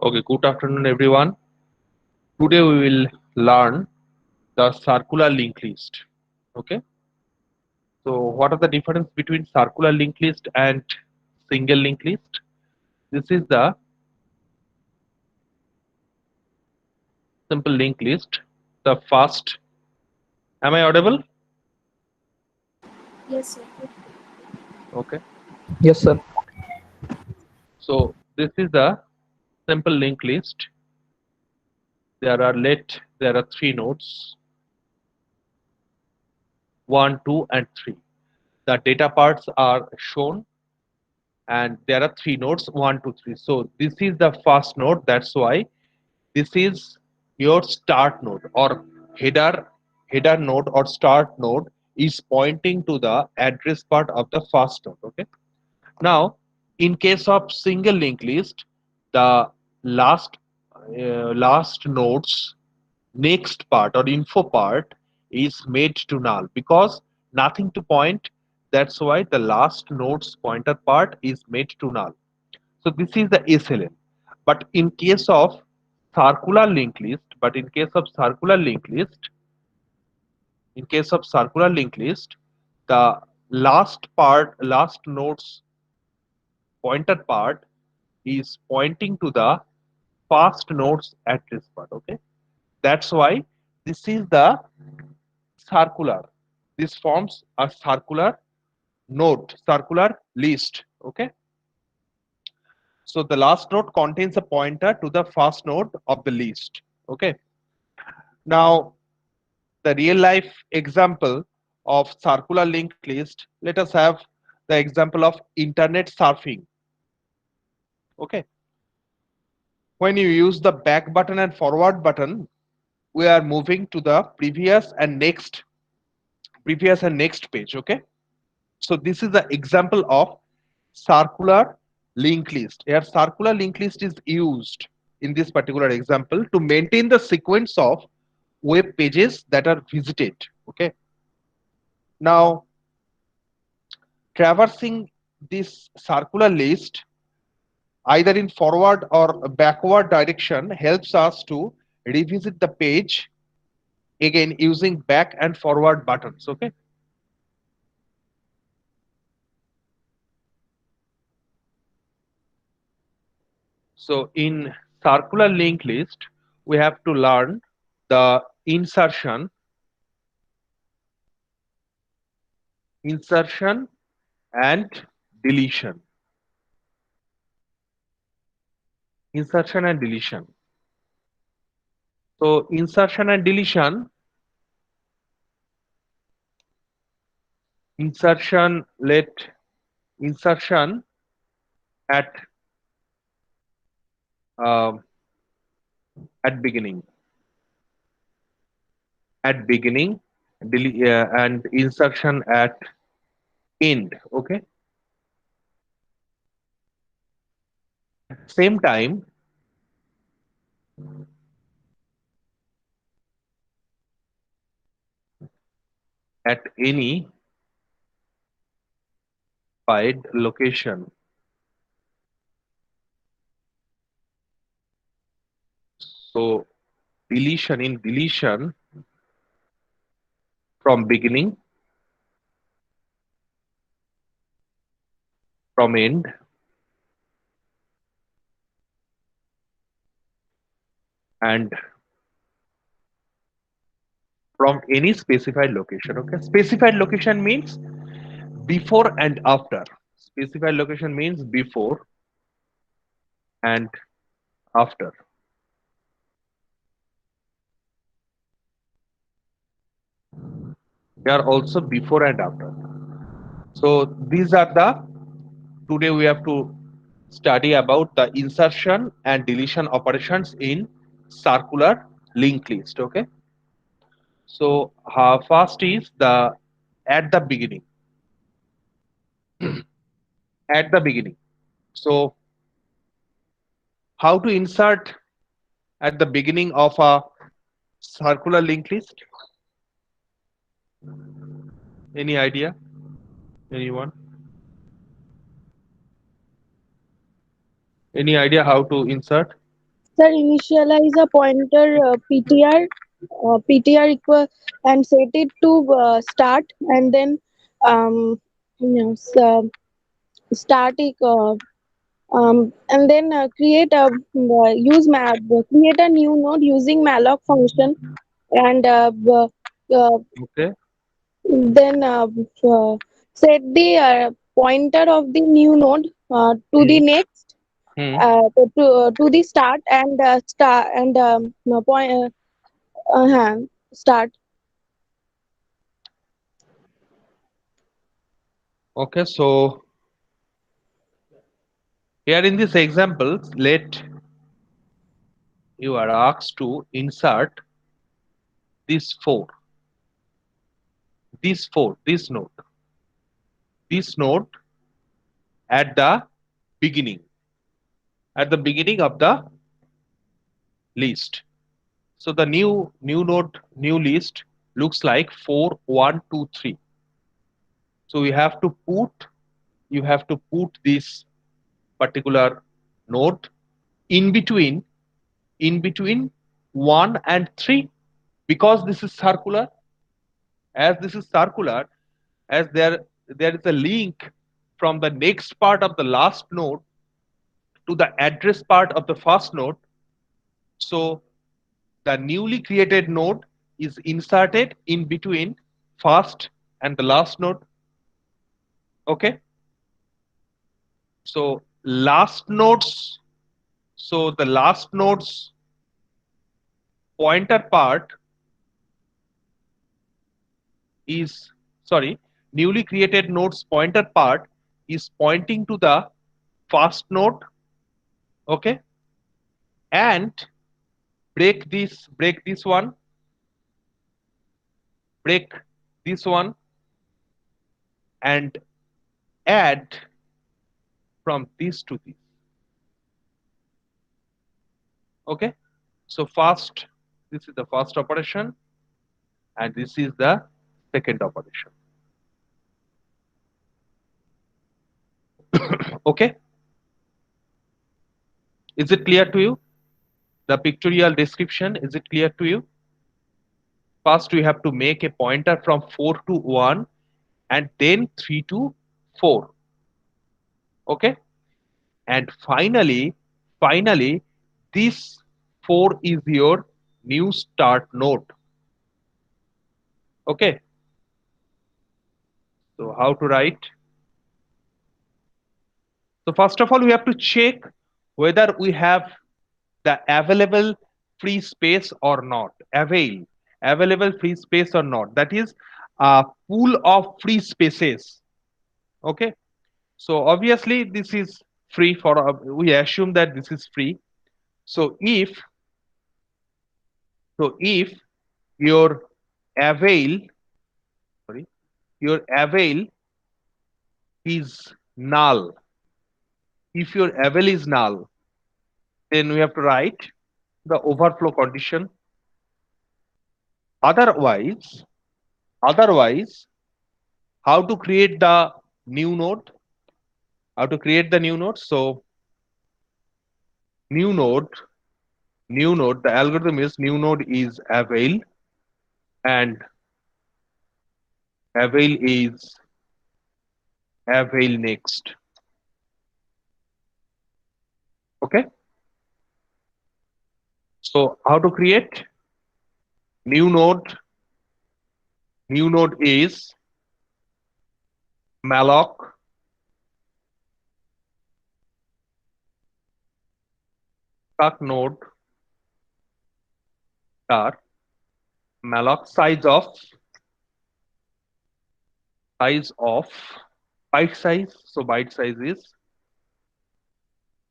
Okay, good afternoon, everyone. Today we will learn the circular linked list. Okay, so what are the difference between circular linked list and single linked list? This is the simple linked list. The first, am I audible? Yes, sir. Okay, Yes, sir. so this is the simple linked list. There are three nodes, one, two, and three. The data parts are shown, and there are three nodes, one, two, three. So this is the first node. That's why this is your start node or header node or start node is pointing to the address part of the first node. Okay, now in case of single linked list, the last node's next part or info part is made to null because nothing to point. That's why the last node's pointer part is made to null. So this is the SLN. But in case of circular linked list, but in case of circular linked list, in case of circular linked list, the last node's pointer part is pointing to the first node's address part. Okay, that's why this is the circular. This forms a circular node, circular list. Okay, so the last node contains a pointer to the first node of the list. Okay, now the real life example of circular linked list, let us have the example of internet surfing. Okay, when you use the back button and forward button, we are moving to the previous and next page. Okay, so this is the example of circular linked list. Here circular linked list is used in this particular example to maintain the sequence of web pages that are visited. Okay, now traversing this circular list either in forward or backward direction helps us to revisit the page again using back and forward buttons. Okay, so in circular linked list we have to learn the insertion and deletion. Insertion and deletion. So insertion let insertion at uh, at beginning beginning and insertion at end. Okay, at same time at any specified location. So deletion from beginning, from end, and from any specified location. Okay, specified location means before and after. Specified location means before and after. They are also before and after. So these are the today we have to study about the insertion and deletion operations in circular linked list. Okay, so first is the at the beginning. At the beginning. So how to insert at the beginning of a circular linked list? Any idea? Anyone? Any idea how to insert? Sir, initialize a pointer PTR equal and set it to start, and then start it, and then create a use map create a new node using malloc function, and uh, Okay. then set the pointer of the new node to the Hmm. next Hmm. to the start and start and no, point start. Okay. So here in this example, let you are asked to insert this four, this node at the beginning, of the list. So the new node, new list looks like 4, 1, 2, 3. So you have to put this particular node in between, 1 and 3, because this is circular. As this is circular, as there is a link from the next part of the last node to the address part of the first node. So the newly created node is inserted in between first and the last node. Okay. So last nodes, so the last nodes pointer part is, sorry, newly created nodes pointer part is pointing to the first node. Okay. And break this one, break this one, and add from this to this. Okay. So first, this is the first operation, and this is the second operation. Okay. Is it clear to you? The pictorial description, is it clear to you? First, we have to make a pointer from 4 to 1 and then 3 to 4. Okay. And finally, this 4 is your new start node. Okay. So how to write? So first of all, we have to check whether we have the available free space or not. Available free space or not. That is a pool of free spaces. Okay. So obviously this is free for, we assume that this is free. So if your avail, sorry, your avail is null, if your avail is null, then we have to write the overflow condition. Otherwise, otherwise, how to create the new node? How to create the new node? So new node, new node. The algorithm is new node is avail, and avail is avail next. Okay. So how to create new node? New node is malloc struct node star malloc size of byte size. So byte size is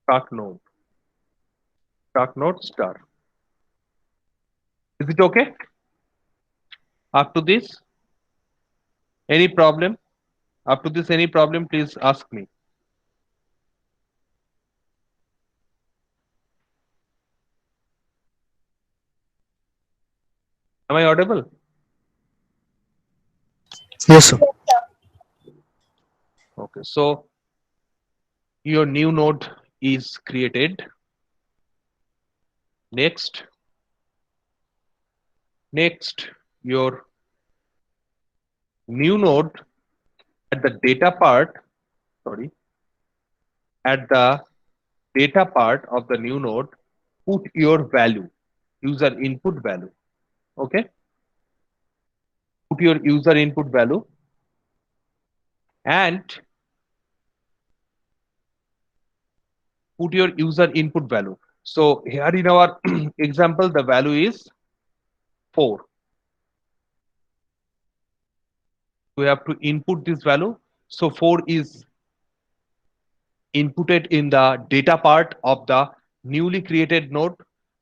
struct node star. Is it okay? Up to this, any problem? Up to this, any problem? Please ask me. Am I audible? Yes, sir. Okay. So your new node is created. Next, next, your new node at the data part, sorry, at the data part of the new node, put your value, user input value. Okay, put your user input value and put your user input value. So here in our example, the value is 4. We have to input this value. So 4 is inputted in the data part of the newly created node.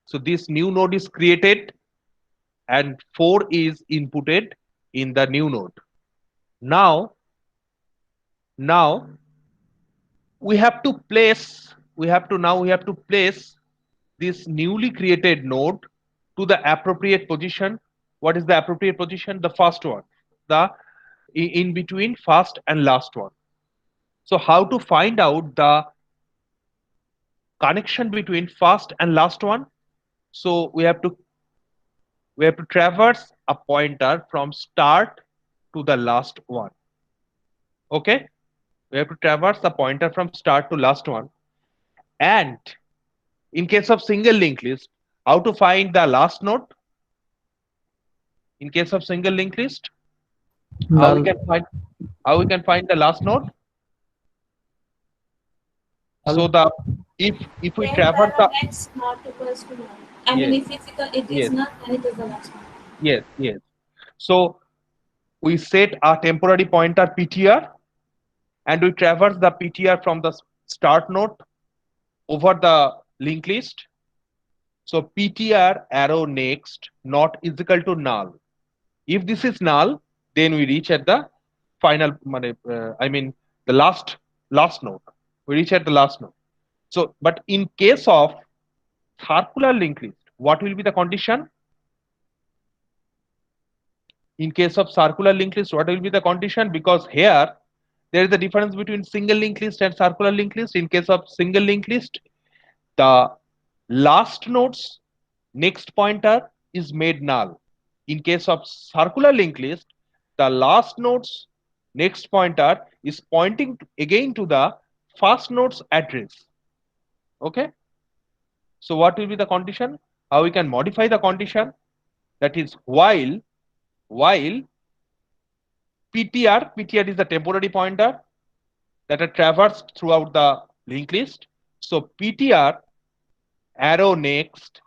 So this new node is created and 4 is inputted in the new node. Now, now, we have to place this newly created node to the appropriate position. What is the appropriate position? The first one, the in between first and last one. So how to find out the connection between first and last one? So we have to traverse a pointer from start to the last one. Okay, we have to traverse the pointer from start to last one. And in case of single linked list, how to find the last node? In case of single linked list, how we null. can find how we can find the last node? So Null. the if we Temp traverse the arrow next not equals to null. I mean, yes, if it's equal, it is yes, null, then it is the last one. yes. So we set a temporary pointer ptr and we traverse the ptr from the start node over the linked list. So ptr arrow next not is equal to null. If this is null, then we reach at the final, I mean the last node. We reach at the last node. So, but in case of circular linked list, what will be the condition? In case of circular linked list, what will be the condition? Because here there is a difference between single linked list and circular linked list. In case of single linked list, the last node's next pointer is made null. In case of circular linked list, the last node's next pointer is pointing again to the first node's address. Okay. So what will be the condition? How we can modify the condition? That is while ptr is the temporary pointer that are traversed throughout the linked list. So ptr arrow next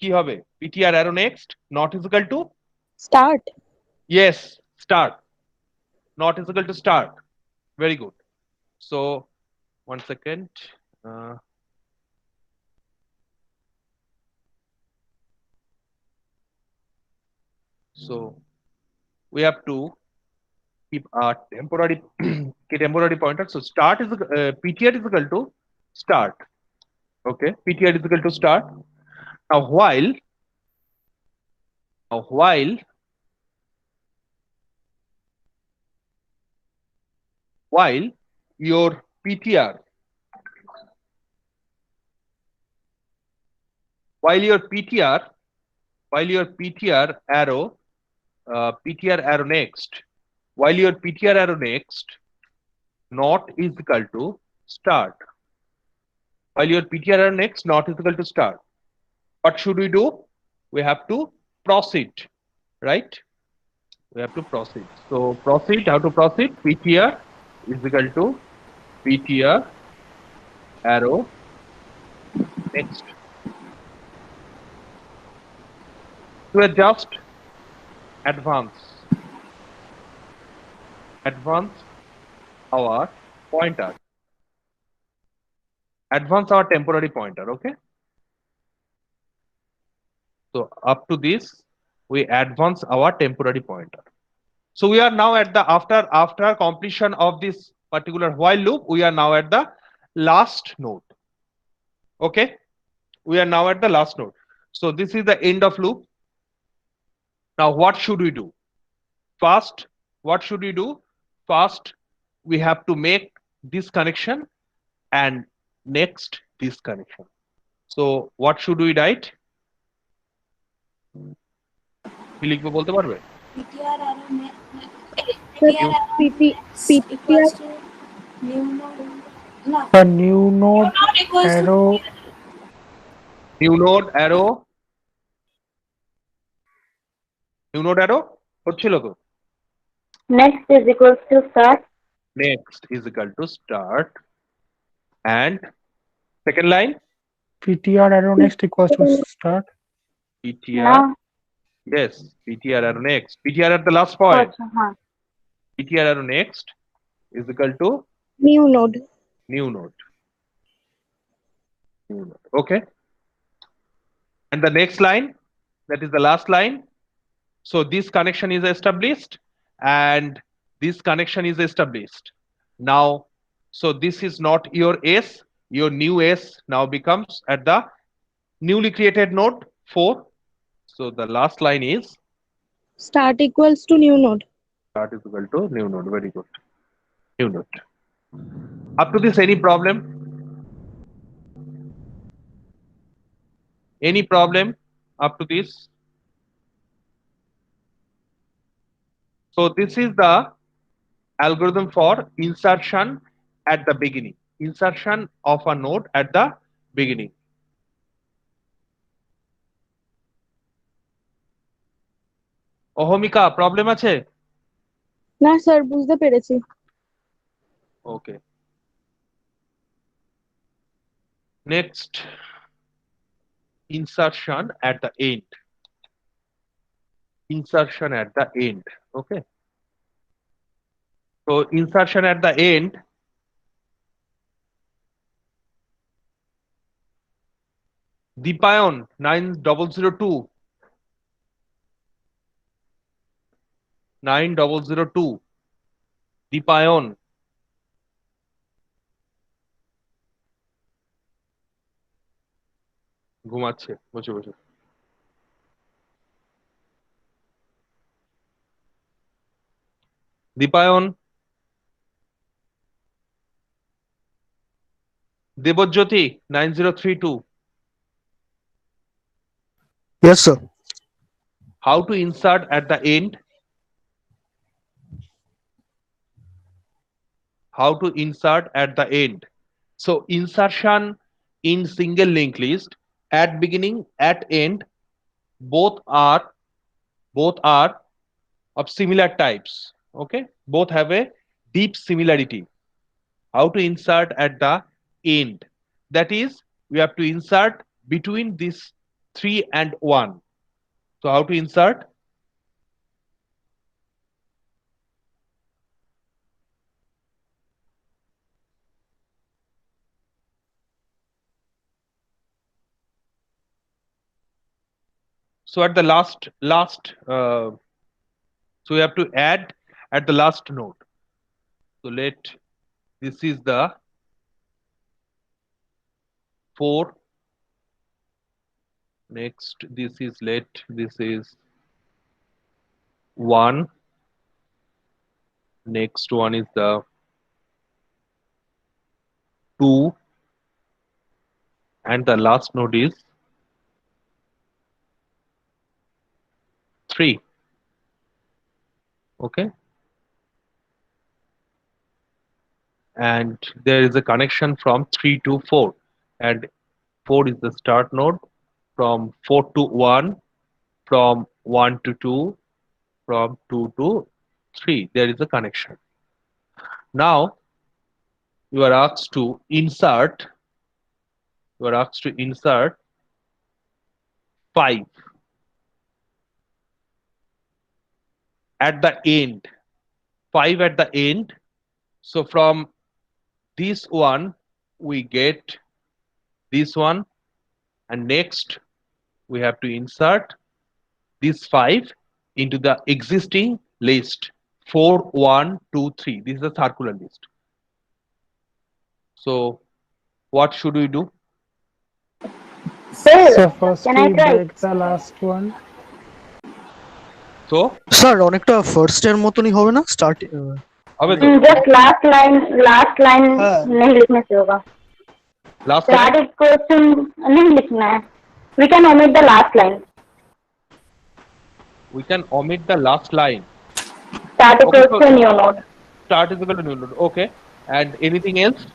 কি হবে? ptr arrow next not is equal to Start. yes start, not is equal to start. Very good. So one second. Uh, so we have to keep a temporary temporary pointer. So start is ptr is equal to start. Okay, ptr is equal to start. Now while while your ptr while your ptr while your ptr arrow next while your ptr arrow next not is equal to start. While your ptr arrow next not is equal to start, what should we do? We have to proceed, right? We have to proceed. So proceed, how to proceed? ptr is equal to ptr arrow next. So we just advance advance our pointer, advance our temporary pointer. Okay, so up to this we advance our temporary pointer. So we are now at the after completion of this particular while loop, we are now at the last node. Okay, we are now at the last node. So this is the end of loop. Now what should we do? First, what should we do? First, we have to make this connection and next this connection. So what should we write? কি লিখবো বলতে পারবে? PTR arrow Sir, PTR arrow PT, next PTR, equals to new node. No, The new new node node equals to arrow New node arrow. New node arrow হচ্ছিল তো? Next is equals to start. Next is equal to start. And second line, ptr arrow next equals to start. PTR. Now, Yes, PTR arrow next. PTR at the last point. अच्छा, हाँ. PTR arrow next is equal to new node. new node. New node. Okay. And the next line, that is the last line. So this connection is established and this connection is established. Now, so this is not your S, your new S now becomes at the newly created node 4. So the last line is Start equals to new node. start is equal to new node. Very good. New node. Up to this, any problem? Any problem up to this? So this is the algorithm for insertion at the beginning. Insertion of a node at the beginning. অহমিকা problem আছে? না sir বুঝতে পেরেছি। Okay. Next, insertion at the end. Insertion at the end. Okay. So insertion at the end. Deepayan 9002. 9002. Deepayan. ঘুমাচ্ছে বসে বসে। Dipayan, Debjyoti 9032. Yes, sir. How to insert at the end? How to insert at the end? So insertion in single linked list at beginning, at end, both are of similar types. Okay, both have a deep similarity. How to insert at the end? That is, we have to insert between this 3 and 1. So how to insert? So at the last, so we have to add at the last node. So this is the 4. Next, this is this is 1. Next one is the 2. And the last node is 3. Okay. And there is a connection from 3 to 4. And 4 is the start node. From 4 to 1, from 1 to 2, from 2 to 3. There is a connection. Now, you are asked to insert. You are asked to insert 5 at the end. 5 at the end. So from this one, we get this one, and next we have to insert this 5 into the existing list 4, 1, 2, 3. This is a circular list. So what should we do? Sir, So first can I we try? break the last one. So sir অনেকটা first এর মতনই হবে না start হবে তো? Just last line हाँ। नहीं लिखने से होगा. Last line. Start equals to नहीं लिखना है. We can omit the last line. We can omit the last line. Start Okay, equals so to new node. start is equal to new node. Okay. And anything else?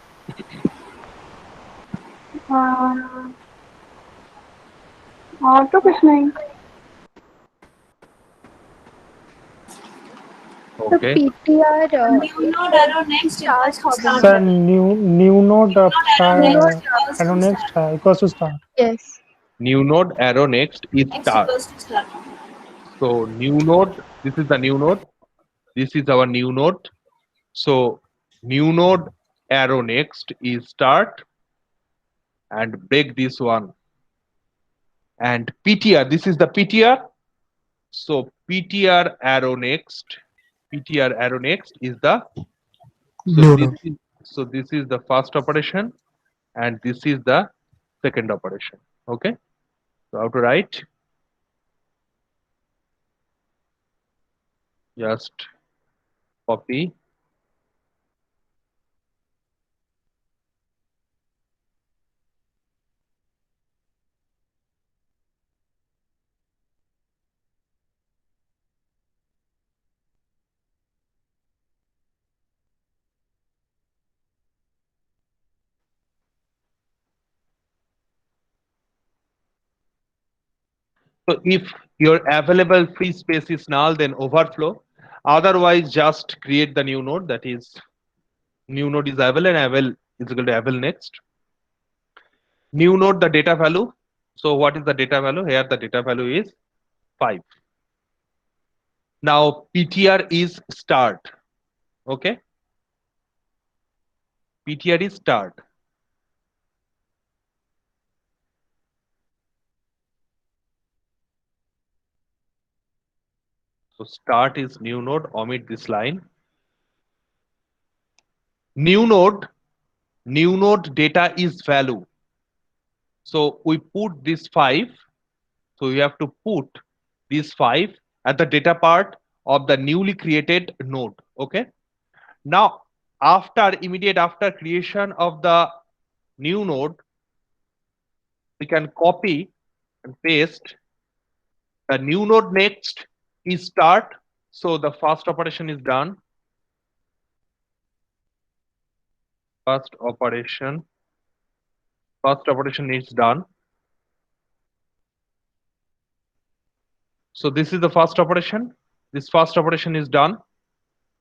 और तो कुछ नहीं. The Okay. PTR New node arrow next equals to start. Sir, new node Arrow arrow next next equals to start. yes. New node arrow next is next start. equals to start. So new node, this is the new node. This is our new node. So new node arrow next is start and break this one. And PTR, this is the PTR. So PTR arrow next is the New node. this is the first operation and this is the second operation. Okay. So how to write? Just copy. So if your available free space is null, then overflow. Otherwise, just create the new node. That is, new node is avel and avel is equal to avel next. New node the data value. So what is the data value? Here the data value is 5. Now PTR is start. Okay. PTR is start. So start is new node. Omit this line. New node data is value. So we put this 5. So you have to put these 5 at the data part of the newly created node. Okay. Now immediate after creation of the new node, we can copy and paste the new node next is start. So the first operation is done. First operation is done. So this is the first operation. This first operation is done.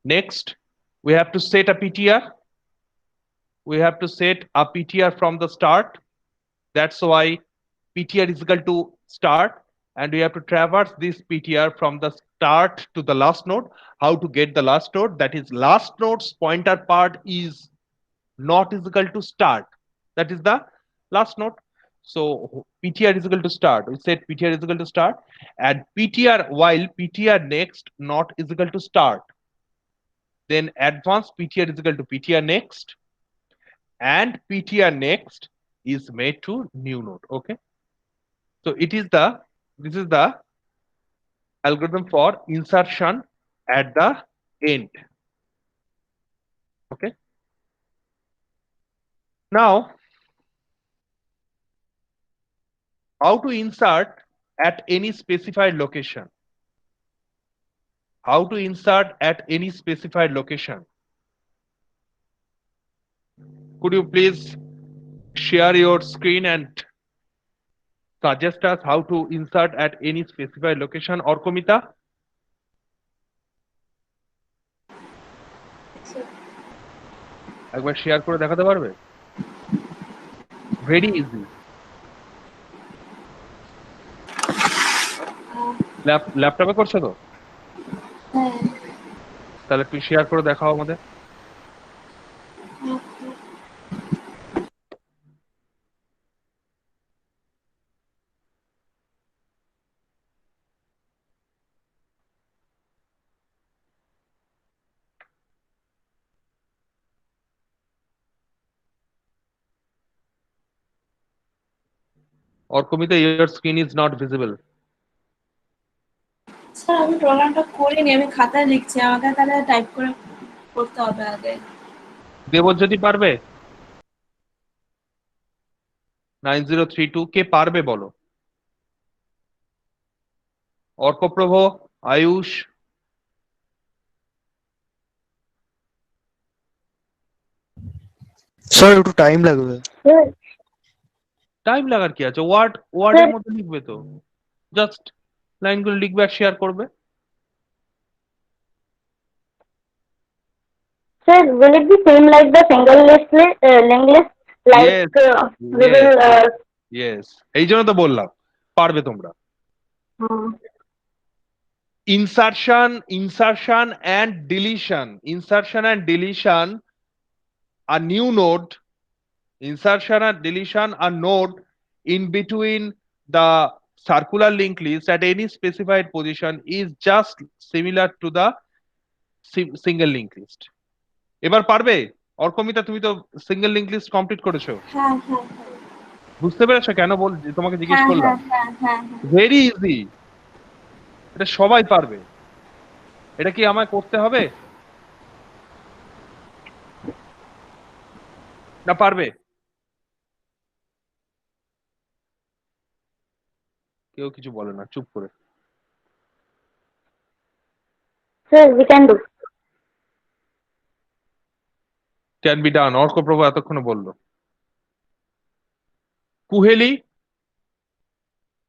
Next, we have to set a PTR. We have to set a PTR from the start. That's why PTR is equal to start, and we have to traverse this PTR from the start to the last node. How to get the last node? That is, last node's pointer part is not is equal to start. That is the last node. So PTR is equal to start. We said PTR is equal to start, and PTR while PTR next not is equal to start. Then advanced PTR is equal to PTR next, and PTR next is made to new node. Okay. So this is the algorithm for insertion at the end. Okay. Now, how to insert at any specified location? How to insert at any specified location? Could you please share your screen and suggest us how to insert at any specified location? Or Komita? একবার share করে দেখাতে পারবে? Very easy. ল্যাপটপে করছো তো? হ্যাঁ। তাহলে একটু শেয়ার করে দেখাও আমাদের। Or Komita, your screen is not visible. Sir আমি প্রোগ্রামটা করিনি, আমি খাতায় লিখছি, আমাকে তাহলে টাইপ করে করতে হবে আগে। দেবজ্যোতি পারবে? 9032 কে পারবে বলো? অর্কপ্রভ, আয়ুষ, স্যার একটু টাইম লাগবে। Sir, টাইম লাগার কি আছে? ওয়ার্ডের মধ্যে লিখবে তো, জাস্ট লাইনগুলো লিখবে আর শেয়ার করবে। sir, will it be same like the single linked list? Like Yes, we will. Yes, এই জন্য তো বললাম পারবে তোমরা। Hmm. Insertion and deletion a new node, insertion and deletion a node in between the circular linked list at any specified position is just similar to the single linked list. এবার পারবে? অর্কমিতা, তুমি তো সিঙ্গেল লিংক লিস্ট কমপ্লিট করেছো, হ্যাঁ হ্যাঁ বুঝতে পেরেছো কেন তোমাকে জিজ্ঞেস হ্যাঁ করলাম? হ্যাঁ হ্যাঁ ভেরি ইজি, এটা সবাই পারবে। এটা কি আমায় করতে হবে না পারবে? কেউ কিছু বলে না, চুপ করে। Sir, we can do. Can be done, Arkaprabha এতক্ষণে বললো। কুহেলি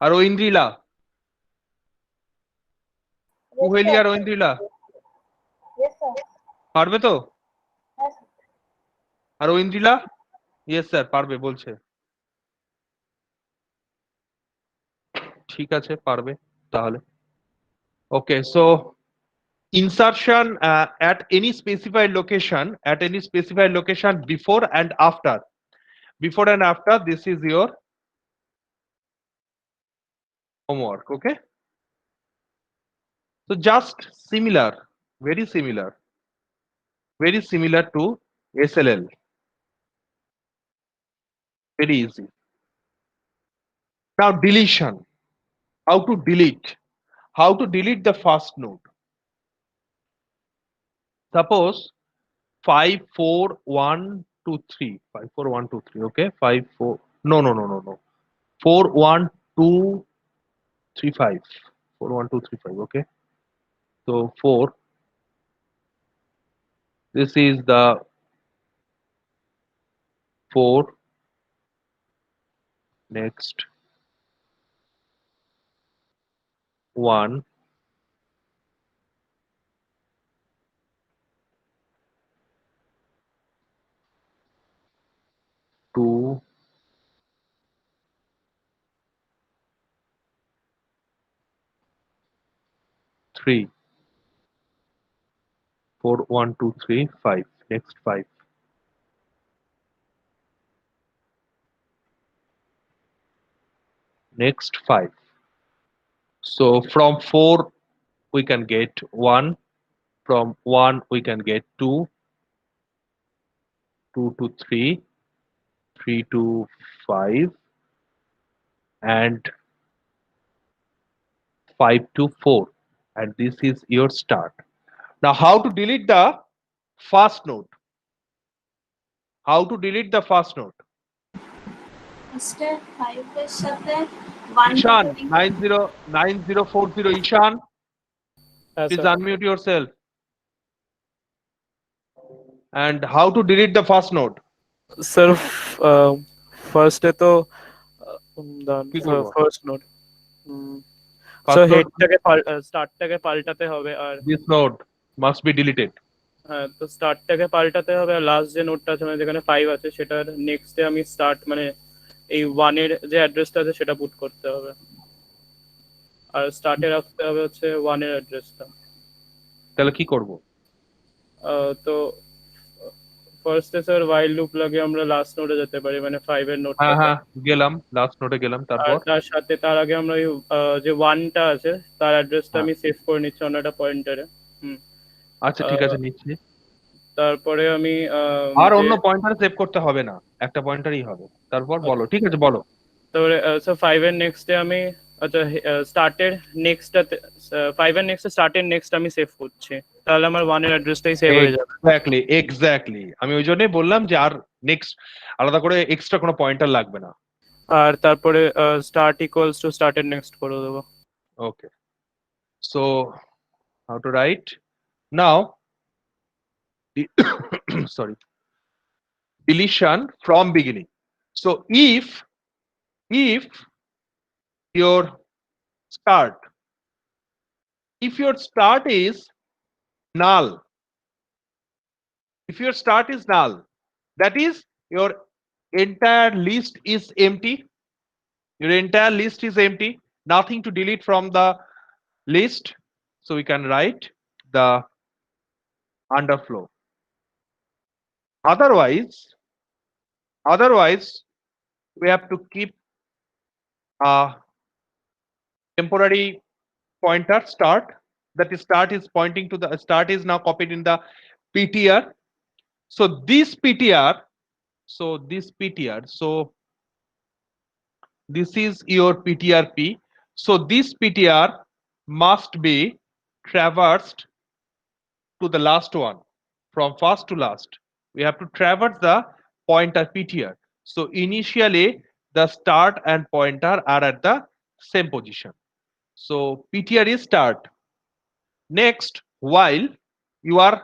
আর ঐন্দ্রিলা, কুহেলি আর ঐন্দ্রিলা পারবে তো? আর ঐন্দ্রিলা? ইয়েস স্যার পারবে বলছে। ঠিক আছে, পারবে তাহলে। ওকে, so insertion at any specified location before and after, this is your homework. Okay, so just similar, very similar to SLL, very easy. Now deletion, how to delete the first node. Suppose 5 4 1 2 3, 5 4 1 2 3. Okay, 5 4, no 4 1 2 3 5, 4 1 2 3 5. Okay, so 4, this is the 4, next 1, 2, 3, 4 1 2 3 5, next 5, next 5. So from 4 we can get 1, from 1 we can get 2, 2 to 3, 3 to 5, and 5 to 4, and this is your start. Now how to delete the first node? How to delete the first node? ফার্স্টে 5 এর সাথে 1 Ishan 9040, Ishan, please sir. unmute yourself. And how to delete the first node? Sir, ফার্স্টে তো কি করবো? First note First so node, হেডটাকে স্টার্টটাকে পাল্টাতে হবে, আর this node must be deleted. হ্যাঁ, তো স্টার্টটাকে পাল্টাতে হবে, আর লাস্ট যে নোটটা আছে মানে যেখানে 5 আছে সেটার নেক্সটে আমি স্টার্ট মানে এই 1 এর যে অ্যাড্রেসটা আছে সেটা পুট করতে হবে, আর স্টার্টে রাখতে হবে হচ্ছে 1 এর অ্যাড্রেসটা। তাহলে কি করব? তো ফার্স্টে স্যার while লুপ লাগিয়ে আমরা লাস্ট নোটে যেতে পারি, মানে 5 এর নোটটা। হ্যাঁ গেলাম, লাস্ট নোটে গেলাম, আর তারপর তার সাথে তার আগে আমরা ওই যে 1টা আছে তার অ্যাড্রেসটা হ্যাঁ। আমি সেভ করে নিচ্ছি অন্য একটা পয়েন্টারে। আচ্ছা ঠিক আছে, নিচ্ছি। তারপরে আমি আর অন্য পয়েন্টার সেভ করতে হবে না, একটা পয়েন্টারই হবে। তারপর বলো, ঠিক আছে বলো। তারপরে স্যার 5 এর নেক্সটে আমি আচ্ছা স্টার্টের নেক্সটটাতে 5 এর নেক্সটে স্টার্টের নেক্সট আমি সেভ করছি, তাহলে আমার 1 এর অ্যাড্রেসটাই সেভ হয়ে যাবে। এক্স্যাক্টলি, আমি ওই জন্যই বললাম যে আর নেক্সট আলাদা করে এক্সট্রা কোনো পয়েন্টার লাগবে না। আর তারপরে স্টার্ট ইকুয়ালস টু স্টার্টের নেক্সট করে দেবো। Okay. So how to write now? Sorry. Deletion from beginning. So if your start if your start is null, if your start is null, that is your entire list is empty. Your entire list is empty, nothing to delete from the list. So we can write the underflow. Otherwise we have to keep a temporary pointer start. That is start is pointing to the start is now copied in the ptr. So this ptr, so this is your ptrp. So this ptr must be traversed to the last one, from first to last. We have to traverse the pointer ptr. So initially the start and pointer are at the same position. So ptr is start. Next, while you are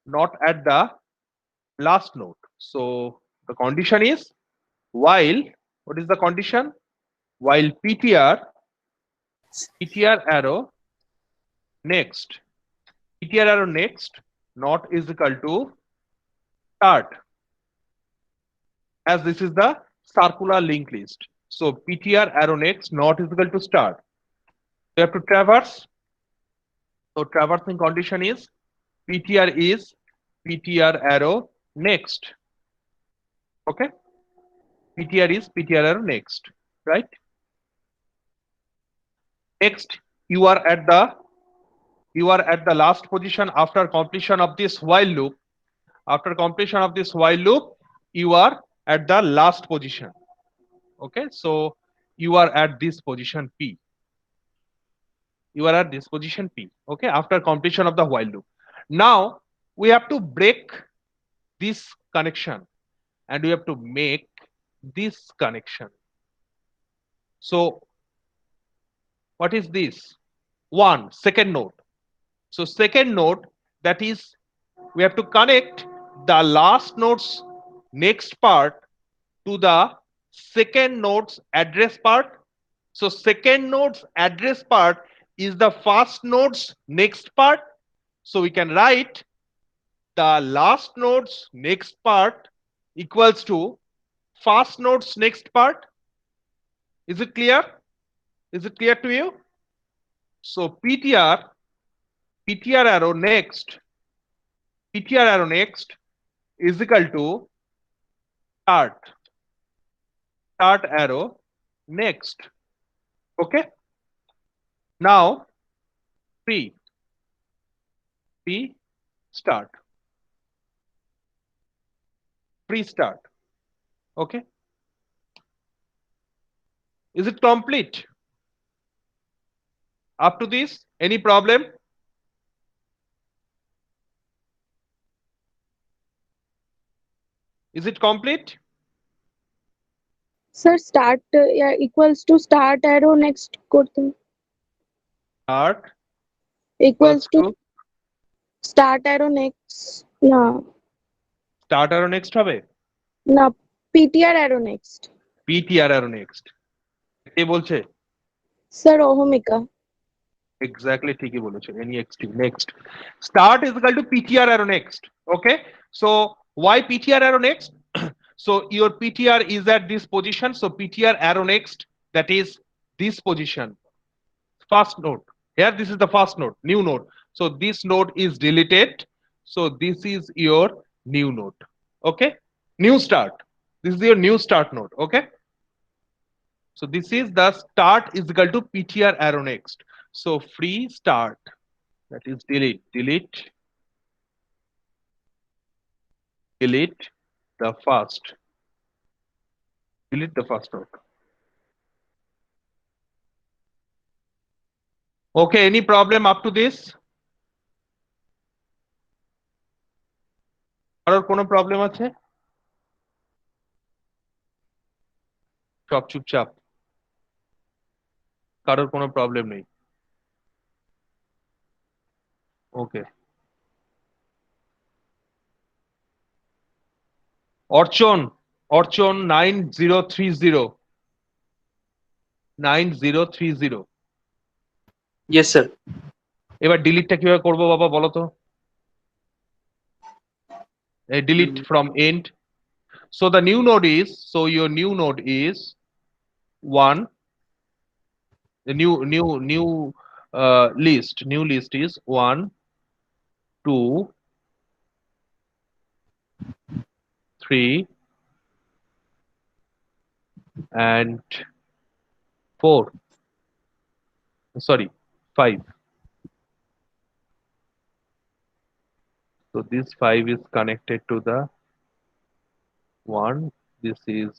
not at the last node. So the condition is while, what is the condition? While ptr arrow next, ptr arrow next not is equal to start, as this is the circular linked list. So ptr arrow next not is equal to start. You have to traverse. So traversing condition is ptr arrow next. Okay, ptr is ptr arrow next, right? Next, you are at the last position after completion of this while loop. After completion of this while loop, you are at the last position. Okay, so you are at this position p. You are at this position p. Okay, after completion of the while loop. Now we have to break this connection and we have to make this connection. So what is this? One second node. So second node, that is, we have to connect the last node's next part to the second node's address part. So second node's address part is the first node's next part. So we can write the last node's next part equals to first node's next part. Is it clear? Is it clear to you? So ptr arrow next is equal to start arrow next. Okay, now free start, free start. Okay, is it complete? Up to this, any problem? Is it complete? Sir, start equals to start arrow next করতে Start equals equals to to start arrow next না start arrow next হবে, না ptr arrow next. ptr arrow next. কে বলছে? Sir, অহমিকা. Exactly ঠিকই বলেছে, next. Start is equal to ptr arrow next. Okay, so why ptr arrow next? So your ptr is at this position, so ptr arrow next, that is this position, first node. Here this is the first node, new node. So this node is deleted, so this is your new node. Okay, new start, this is your new start node. Okay, so this is the start is equal to ptr arrow next. So free start, that is delete the first, delete the first node. Okay, any problem up to this? কারোর কোনো problem আছে? সব চুপচাপ, কারোর কোনো problem নেই। ওকে, অর্চন, অর্চন 9030 Yes, sir. এবার ডিলিটটা কিভাবে করবো বাবা বলো তো? Delete from end. So the new node is, so your new node is 1. The new list is 1, 2, 3 and 4. Sorry, 5. So this 5 is connected to the 1. This is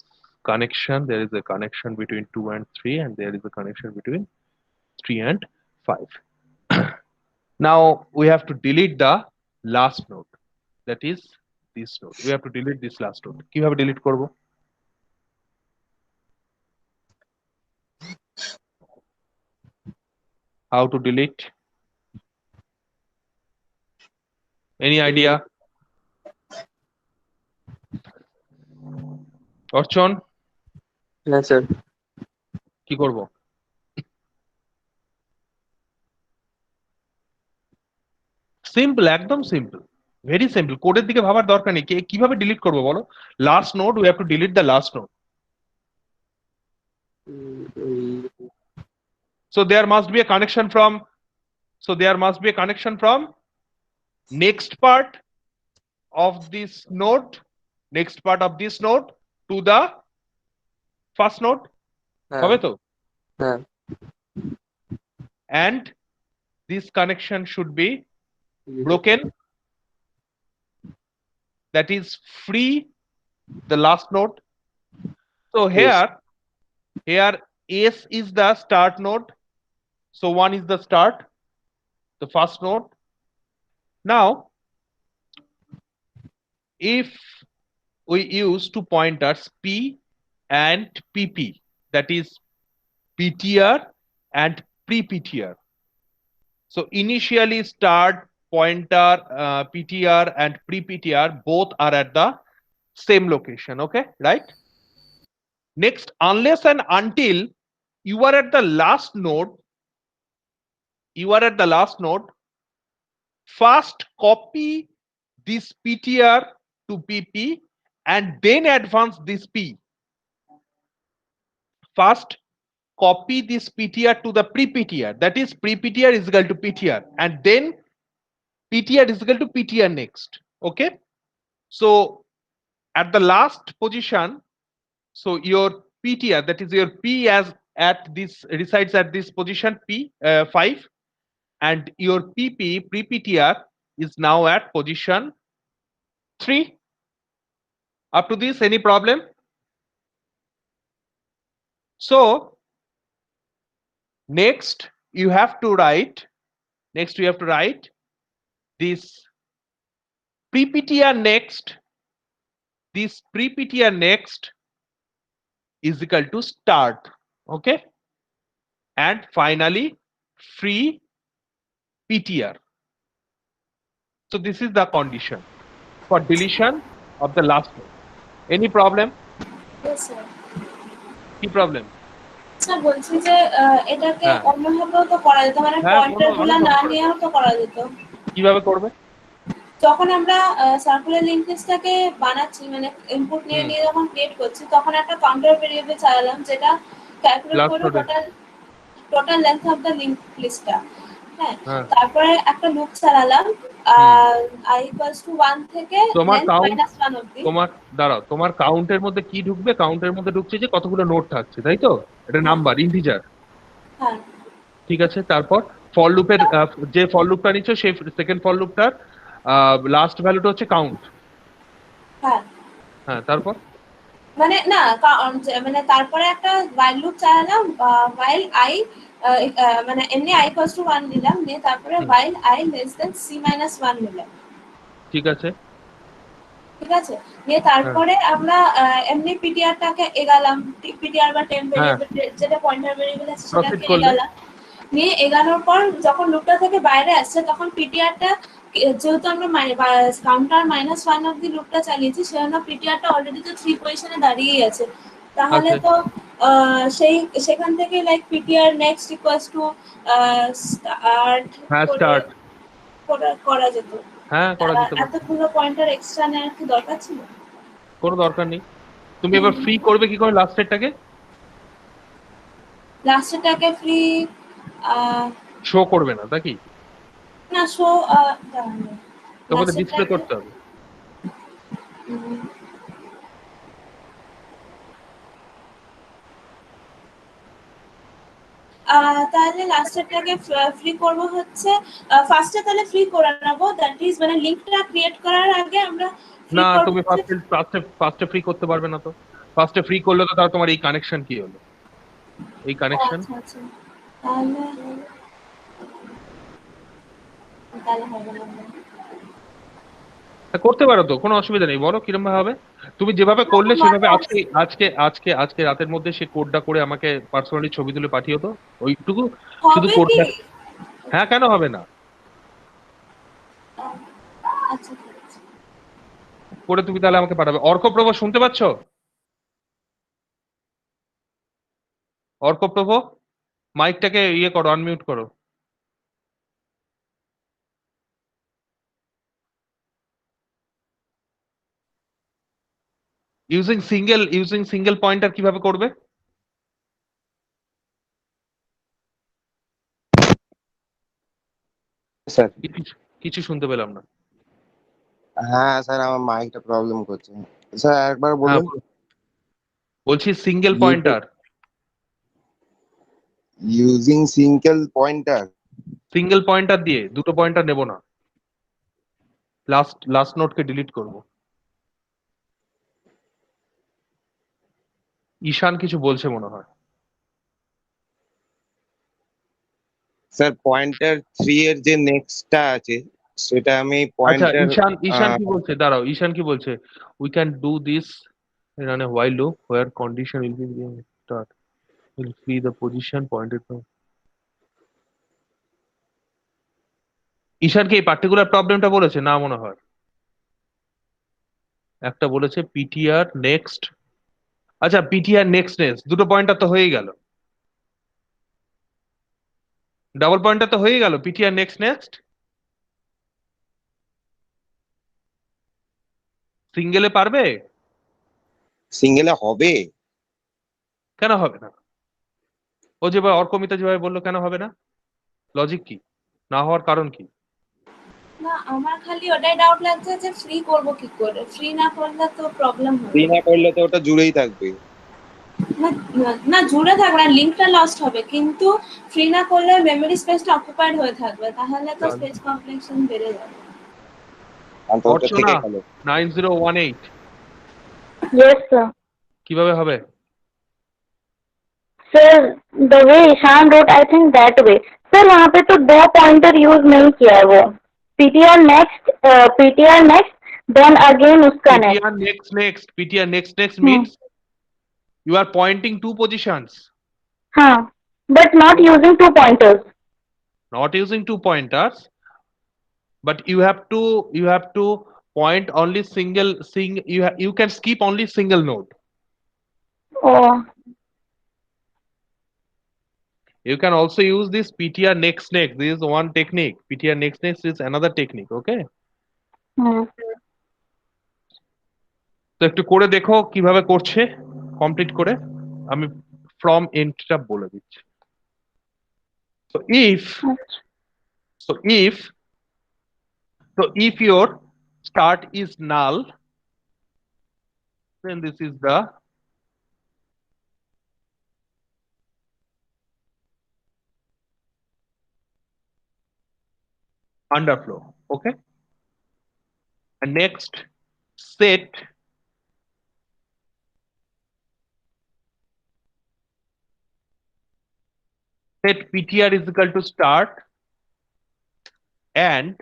connection. There is a connection between 2 and 3, and there is a connection between 3 and 5. Now we have to delete the last node. That is this node. We have to delete this last node. কিভাবে delete করব? How to delete? Any idea? Archan, Yes, sir. কি করব? Simple, একদম simple, very simple. কোডের দিকে ভাবার দরকার নেই। কিভাবে ডিলিট করবো বলো? Last node, we have to delete the last node. So there must be a connection from, next part of this node, to the first node, হবে তো? হ্যাঁ। And this connection should be broken, that is free the last node. So here S is the start node, so 1 is the start, the first node. Now if we use two pointers P and PP, that is PTR and pre-PTR. So initially start pointer, PTR and pre-PTR both are at the same location. Okay, right? Next, unless and until you are at the last node, first copy this PTR to PP and then advance this P. First copy this PTR to the pre-PTR, that is pre-PTR is equal to PTR, and then PTR is equal to PTR next. Okay, so at the last position, so your PTR, that is your P, as at this resides at this position P 5, and your PP pre-PTR is now at position 3. Up to this, any problem? So next you have to write this pre-PTR next, is equal to start. Okay, and finally free PTR. So this is the condition for deletion of the last node. Any problem? Yes, sir. কি problem? Sir বলছি যে এটাকে হ্যাঁ। অন্যভাবেও তো করা যেত, মানে হ্যাঁ, পয়েন্টারগুলো অনেক না ভাবে নিয়েও তো করা যেত। কিভাবে করবে? যখন আমরা সার্কুলার লিংক লিস্টটাকে বানাচ্ছি, মানে ইনপুট নিয়ে নিয়ে যখন ক্রিয়েট করছি, তখন একটা কাউন্টার ভেরিয়েবল চালালাম যেটা ক্যালকুলেট Last করবে node A. Total length of the link লিস্টটা। হ্যাঁ, হ্যাঁ। তারপরে একটা লুপ চালালাম i equals to 1 থেকে তোমার length কাউন্ট, minus 1 অবধি। তোমার কাউন্টের মধ্যে কি ঢুকবে? কাউন্টের মধ্যে ঢুকছে যে কতগুলো নোট থাকছে, তাই তো? এটা নাম্বার, ইন্টিজার। হ্যাঁ, ঠিক আছে, তারপর ফর লুপের যে ফর লুপটা নিচ্ছ সেই সেকেন্ড ফর লুপটার লাস্ট ভ্যালুটা হচ্ছে কাউন্ট। হ্যাঁ, হ্যাঁ, তারপর মানে না মানে তারপরে একটা while loop চালালাম, while I মানে এমনি i equals to 1 দিলাম, দিয়ে তারপরে while I less than c minus 1 নিলাম। ঠিক আছে, ঠিক আছে, দিয়ে তারপরে আমরা এমনি পিটিআরটাকে এগালাম, পিটিআর বা টেম্প হ্যাঁ ভেরিয়েবল যেটা পয়েন্টার ভেরিয়েবল আছে প্রসিড সেটাকে করলে এগালাম। নিয়ে এগানোর পর যখন লুপটা থেকে বাইরে আসছে তখন পিটিআরটা, যেহেতু আমরা কাউন্টার -1 অব্দি লুপটা চালিয়েছি, সেজন্য পিটিআরটা অলরেডি তো 3 পজিশনে দাঁড়িয়েই আছে। তাহলে আছে তো সেখান থেকে like PTR next equals to start হ্যাঁ করে স্টার্ট করা যেত। হ্যাঁ করা যেতে পারে এতগুলো পয়েন্টার এক্সট্রা নেওয়ার কি দরকার ছিল? কোনো দরকার নেই তুমি এবার ফ্রি করবে কি করে লাস্টেরটাকে লাস্টেরটাকে ফ্রি শো করবে না তা কি না শো তোমাদের ডিসপ্লে লাস্টেরটাকে করতে হবে তাহলে লাস্টেরটাকে ফ্রি করব হচ্ছে ফার্স্টে, তাহলে ফ্রি করে নেব, দ্যাট ইজ মানে লিংকটা ক্রিয়েট করার আগে আমরা ফ্রি না করব তুমি হচ্ছে। ফার্স্টে ফ্রি করতে পারবে না তো ফার্স্টে ফ্রি করলে তো তাহলে তোমার এই কানেকশন কি হলো এই ও কানেকশন আচ্ছা আচ্ছা, তাহলে তাহলে হবে না। করতে পারো তো কোনো অসুবিধা নেই বলো কিরম ভাবে হবে তুমি যেভাবে করলে আমার সেভাবে মাথায় আজকে আজকে আজকে আজকে রাতের মধ্যে সে কোডটা করে আমাকে পার্সোনালি ছবি তুলে পাঠিও তো ওইটুকু শুধু হবে কি? কোডটা হ্যাঁ কেন হবে না আচ্ছা ঠিক আছে। করে তুমি তাহলে আমাকে পাঠাবে অর্কপ্রভ শুনতে পাচ্ছ অর্কপ্রভ মাইকটাকে ইয়ে করো আনমিউট করো ইউজিং সিঙ্গেল পয়েন্টার কিভাবে করবে স্যার কিছু কিছু শুনতে পেলাম না হ্যাঁ স্যার আমার মাইকটা প্রবলেম করছে স্যার একবার হ্যাঁ বলুন বলছি single pointer using single pointer single pointer দিয়ে দুটো পয়েন্টার নেব না লাস্ট নোটকে ডিলিট করব ঈশান কিছু বলছে মনে হয় স্যার পয়েন্টার 3 এর যে নেক্সটটা আছে সেটা আমি আচ্ছা পয়েন্টার ঈশান কি বলছে দাঁড়াও ঈশান কি বলছে we can do this run A while loop where condition will be start will free the position pointed to ঈশান কি এই পার্টিকুলার প্রবলেমটা বলেছে না মনে হয় একটা বলেছে পিটিআর নেক্সট আচ্ছা পিটিআর নেক্সট দুটো পয়েন্টার তো হয়ে গেল ডাবল পয়েন্টার তো হয়ে গেল পিটিআর নেক্সট সিঙ্গেলে পারবে সিঙ্গেলে হবে কেন হবে না ও যেভাবে অর্কমিতা যেভাবে বললো কেন হবে না লজিক কি না হওয়ার কারণ কি না আমার খালি ওটাই ডাউট লাগছে যে ফ্রি করব কি করে, ফ্রি না করলে তো প্রবলেম ফ্রি হবে। না করলে তো ওটা জুড়েই থাকবে না না জুড়ে থাকবে না, লিংকটা লস্ট হবে, কিন্তু ফ্রি না করলে মেমরি স্পেসটা অকুপাইড হয়ে থাকবে, তাহলে তো স্পেস কমপ্লেক্সন বেড়ে যাবে। আর তো ওটা অর্চনা থেকে গেল 9018 Yes, sir. কিভাবে হবে Sir, the way Ishan wrote, I think that way. Sir, वहाँ पे तो दो पॉइंटर यूज नहीं किया है वो पीटीआर नेक्स्ट देन अगेन उसका next PTR next means you are pointing two positions हाँ but not using two pointers. not using two pointers but you have to point only you can skip only single node Oh, you can also use this ptr next this is one technique ptr next is another technique okay hmm. তো একটু করে দেখো কিভাবে করছে complete করে আমি from এন্ডটা বলে দিচ্ছি so so if if your start is null then this is the underflow okay and next set ptr is equal to start and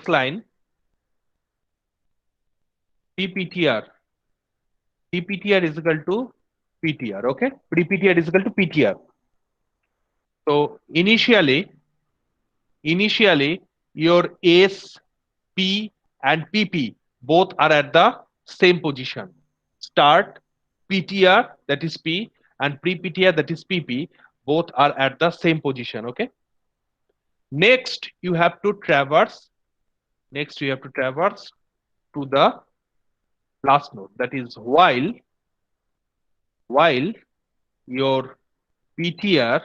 next line PPTR. PPTR is equal to PTR. Okay, pre-PTR is equal to PTR. So initially your S, P and PP both are at the same position. Start PTR, that is P, and pre-PTR, that is PP, both are at the same position. Okay. Next you have to traverse to the last node, that is while your PTR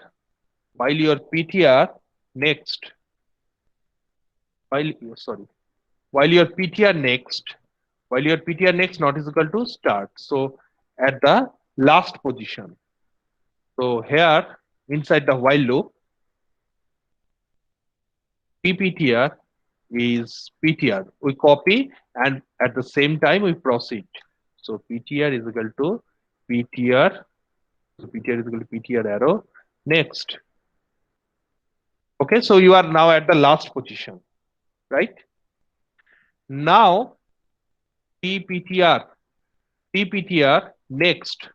next while your PTR next not is equal to start, so at the last position. So here inside the while loop, PPTR is PTR, we copy and at the same time we proceed. So PTR is equal to PTR, so PTR is equal to PTR arrow next. Okay, so you are now at the last position, right? Now PPTR next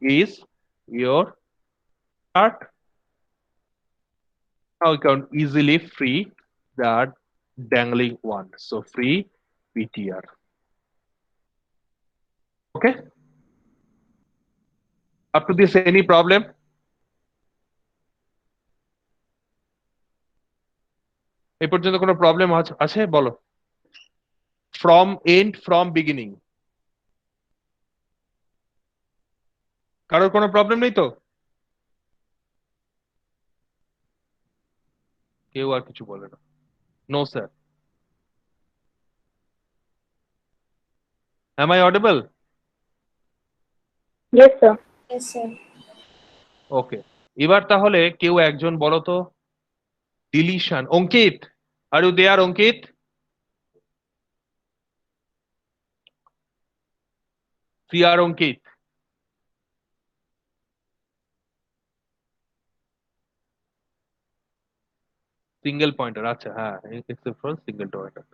is your start. Now you can easily free that dangling one, so free PTR. Okay, up to this any problem? এই পর্যন্ত কোনো problem আছে বলো? From end, from beginning, কারোর কোনো problem নেই তো? কেউ আর কিছু বলে না? No sir. Am I audible? Yes, sir. Yes, sir. ওকে, এবার তাহলে কেউ একজন বলো তো deletion. Ankit, are you there Ankit? CR Ankit? Single pointer, আচ্ছা হ্যাঁ, except for single pointer.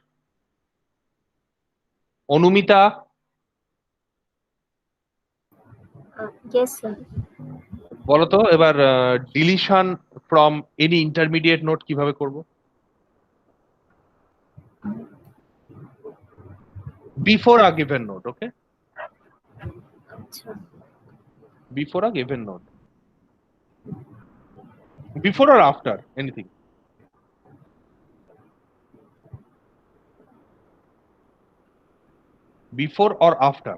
Anumita? Yes, sir. বলতো এবার deletion from any intermediate node কিভাবে করব? Before a given node, okay? Before a given node, before or after, anything. Before or after?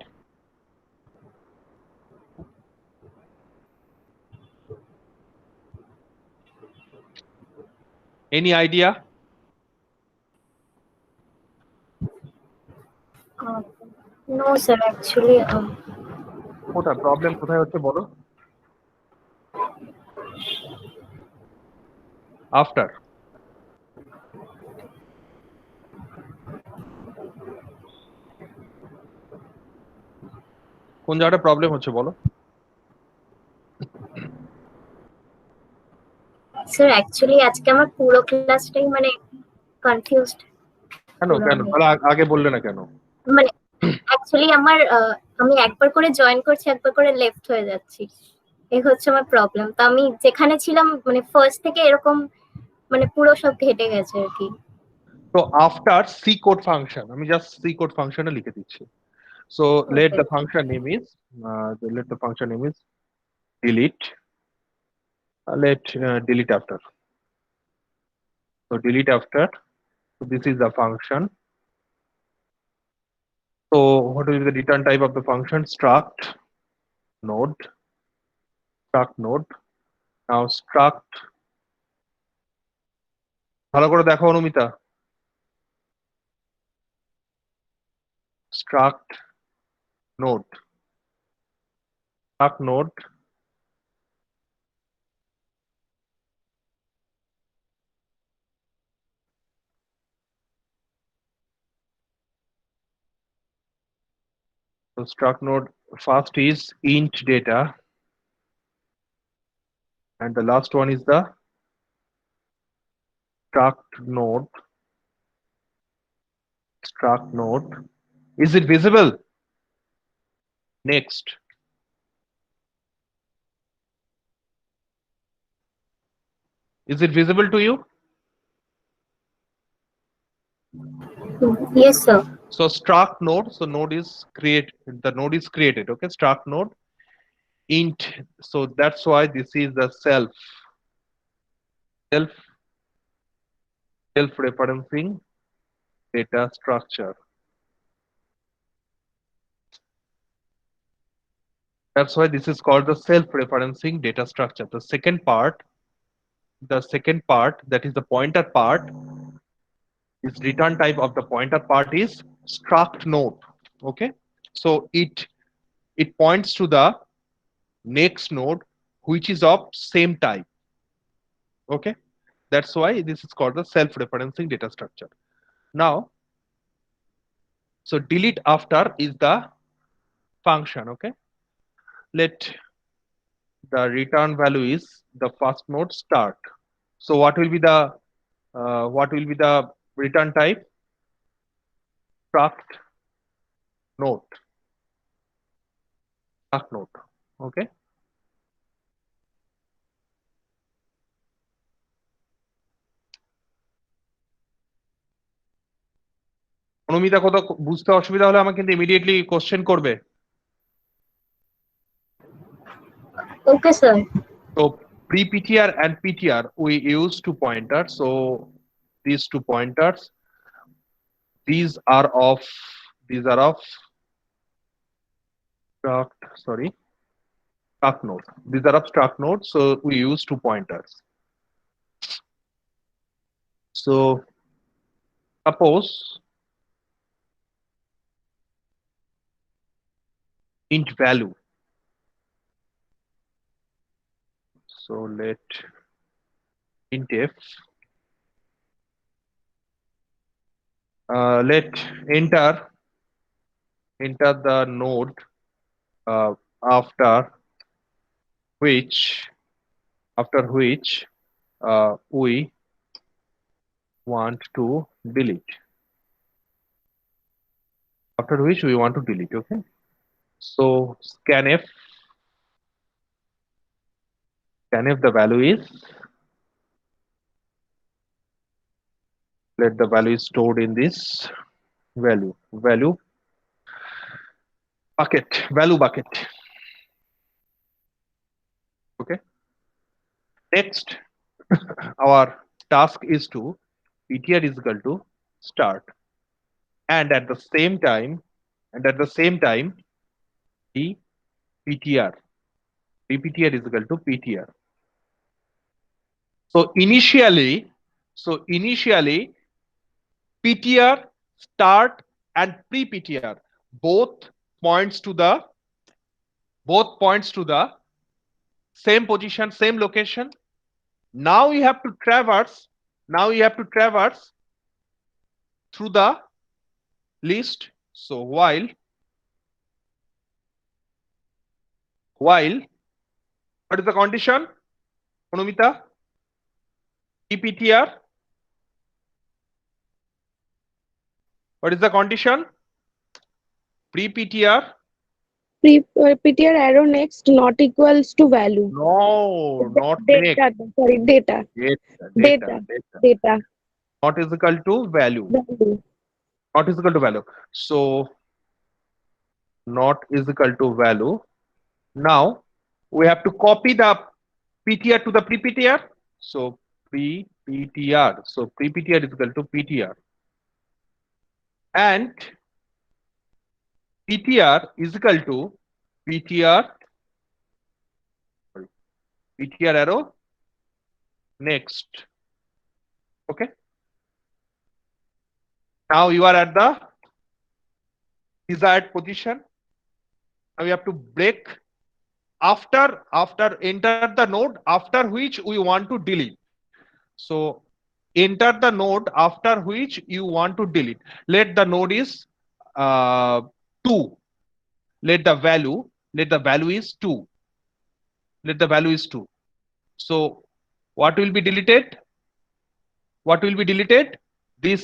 Any idea? No, sir. Actually, কোথায় problem কোথায় হচ্ছে বলো? After. কোন জায়গাটা প্রবলেম হচ্ছে বলো? sir, actually আজকে আমার পুরো ক্লাসটাই মানে কনফিউজড। কেন তাহলে আগে বললে না কেন? মানে অ্যাকচুয়ালি আমার আমি একবার করে জয়েন করছি, একবার করে লেফট হয়ে যাচ্ছি, এই হচ্ছে আমার প্রবলেম। তো আমি যেখানে ছিলাম মানে ফার্স্ট থেকে এরকম মানে পুরো সব ঘেটে গেছে আর কি। তো আফটার সি কোড ফাংশন, আমি জাস্ট সি কোড ফাংশনে লিখে দিচ্ছি। So let the function name is delete. Let delete after. So delete after. So this is the function. So what is the return type of the function? Struct node. Now struct. ভালো করে দেখো Anumita. Struct node. So struct node first is int data, and the last one is the struct node, struct node. Is it visible? Next. Is it visible to you? Yes, sir. So struct node, so node is create, the node is created, okay? Struct node int, so that's why this is the self-referencing data structure. That's why this is called the self-referencing data structure. The second part, that is the pointer part, is return type of the pointer part is struct node. Okay, so it points to the next node which is of same type. Okay, that's why this is called the self-referencing data structure. Now, so delete after is the function. Okay, let the return value is the first node start. So what will be the return type? Struct node. Struct node. Okay. Anumita কত বুঝতে অসুবিধা হলে আমাকে কিন্তু immediately question করবে। Okay, sir. So pre-PTR and PTR we use two pointers. So these two pointers, these are of struct node. These are of struct node. So we use two pointers. So suppose int value. So let int f, let enter the node after which we want to delete. After which we want to delete. Okay. So scanf the value is, let the value is stored in this value bucket. Okay. Next, our task is to ptr is equal to start, and at the same time the ptr is equal to ptr. So initially ptr start and pre-ptr both points to the same position, same location. Now you have to traverse through the list. So while what is the condition, Anumita? PTR, what is the condition? Pre-PTR, PTR arrow next not equals to value. no, not Data. next. Sorry, data. Data. Not is equal to value. Not is equal to value. So not is equal to value. Now we have to copy the PTR to the pre-PTR. So pre-PTR. So pre-PTR is equal to PTR. And PTR is equal to PTR arrow next. Okay. Now you are at the desired position. Now you have to break after enter the node after which we want to delete. So enter the node after which you want to delete. Let the node is 2. Let the value is 2. Let the value is 2. So what will be deleted? what will be deleted? This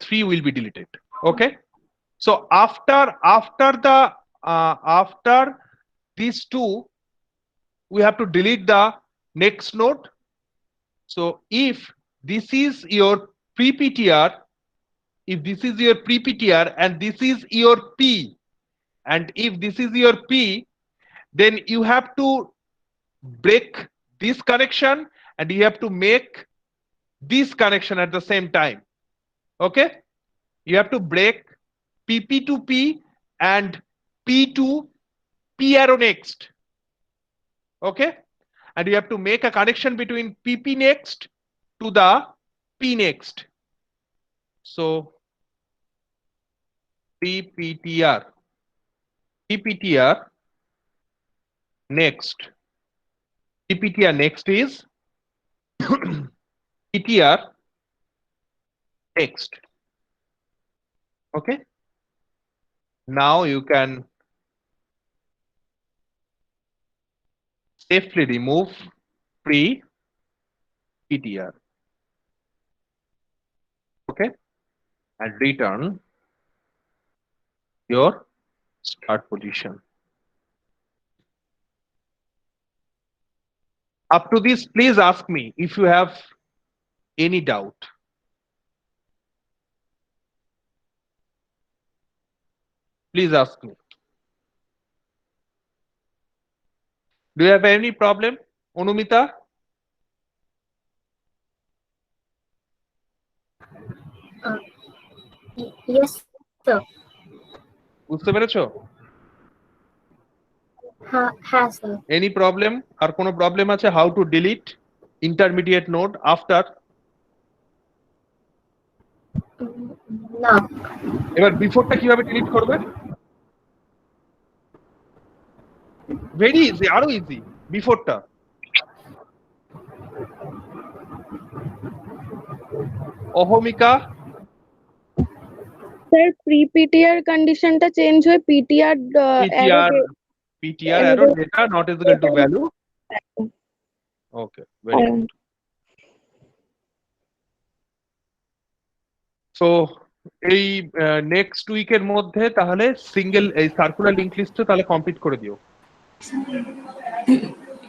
3 will be deleted. Okay. So after these two, we have to delete the next node. So if this is your pre-PTR, if this is your pre-PTR and this is your P, and if this is your P, then you have to break this connection and you have to make this connection at the same time. Okay, you have to break PP to P and P to P arrow next. Okay, and you have to make a connection between PP next to the P next. So PPTR next. PPTR next is PTR next. Okay. Now you can safely remove pre-PTR. Okay. And return your start position. Up to this, please ask me if you have any doubt. Please ask me. Do you have any problem, Anumita? Yes, sir. বুঝতে পেরেছো? হ্যাঁ sir. Any problem? আর কোনো problem আছে? How to delete intermediate node after? না। এবার বিফোরটা কিভাবে delete করবে? Very easy, আরো ইজি। বিফোরটা অহমিকা, স্যার pre-PTR কন্ডিশনটা চেঞ্জ হয়ে PTR PTR arrow data not is equal to value. Okay, very good. So এই নেক্সট উইকের মধ্যে তাহলে সিঙ্গেল এই সার্কুলার লিংক লিস্টটা তাহলে কমপ্লিট করে দিও।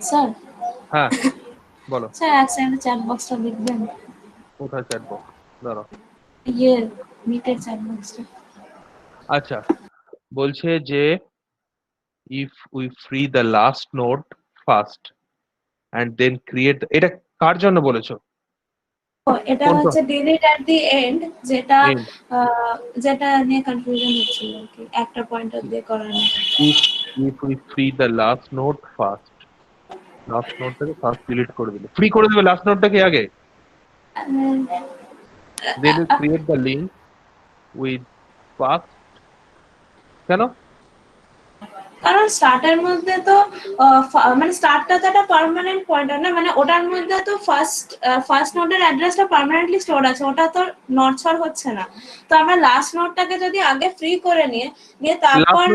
স্যার হ্যাঁ বলো। স্যার একটা চ্যাট বক্সটা লিখবেন। কোথায় চ্যাট বক্স? দাঁড়াও। মিটের চ্যাট বক্সটা। আচ্ছা, বলছে যে if we free the last node first and then create, এটা কার জন্য বলেছো? এটা হচ্ছে ডিলিট এট দি এন্ড, যেটা নিয়ে কনফিউশন হচ্ছিল আর কি, একটা পয়েন্টার দিয়ে করানো। if we free the last node first, last নোডটাকে ফার্স্ট ডিলিট করে দিলে ফ্রি করে দেবে লাস্ট নোডটাকে আগে, then you create the link with first। কেন? কারণ স্টার্টের মধ্যে তো মানে স্টার্টটা তো একটা পার্মানেন্ট পয়েন্টার না, মানে ওটার মধ্যে তো ফার্স্ট নোডের অ্যাড্রেসটা পার্মানেন্টলি স্টোর আছে, ওটা তো নড়ছড় হচ্ছে না। তো আমরা লাস্ট নোডটাকে যদি আগে ফ্রি করে নিয়ে তারপর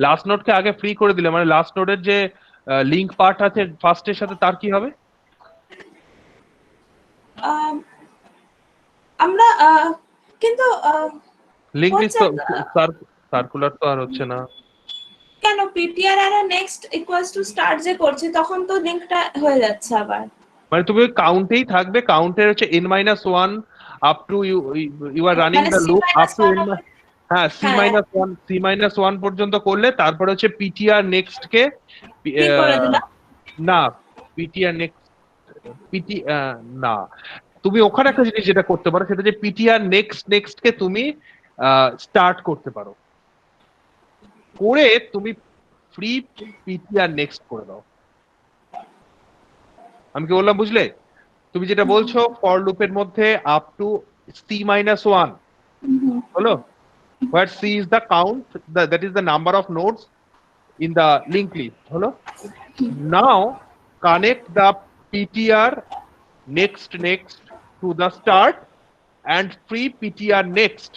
লাস্ট নোডকে আগে ফ্রি করে দিলে মানে লাস্ট নোডের যে লিংক পার্ট আছে ফার্স্টের সাথে তার কি হবে? আমরা কিন্তু লিংক লিস্ট সার্কুলার তো আর হচ্ছে না কেন? পিটিআর আর নেক্সট ইকুয়ালস টু স্টার্ট যে করছি তখন তো লিংকটা হয়ে যাচ্ছে আবার, মানে তুমি কাউন্টেই থাকবে, কাউন্টের হচ্ছে n-1 up to you are running the loop up to হ্যাঁ c-1 পর্যন্ত করলে তারপর হচ্ছে পিটিআর নেক্সট কে না পিটিআর নেক্সট না, তুমি ওখানে একটা জিনিস যেটা করতে পারো সেটা যে পিটিআর নেক্সট কে তুমি স্টার্ট করতে পারো, করে তুমি ফ্রি পিটিআর নেক্সট করে দাও। আমি কি বললাম বুঝলে? তুমি যেটা বলছো ফর লুপের মধ্যে আপ টু c-1 হলো, where c is the count, that is the number of nodes in the linked list হলো। Now connect the ptr next to the start and free ptr next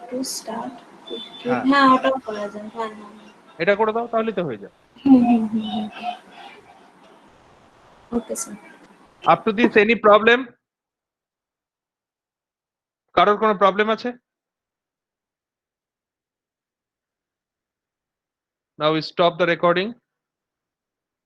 to start. হ্যাঁ ওটাও করা যায়, হ্যাঁ এটা করে দাও তাহলে তো হয়ে যায়। Okay sir. Up to this, any problem? কারোর কোনো প্রবলেম আছে? Now we stop the recording.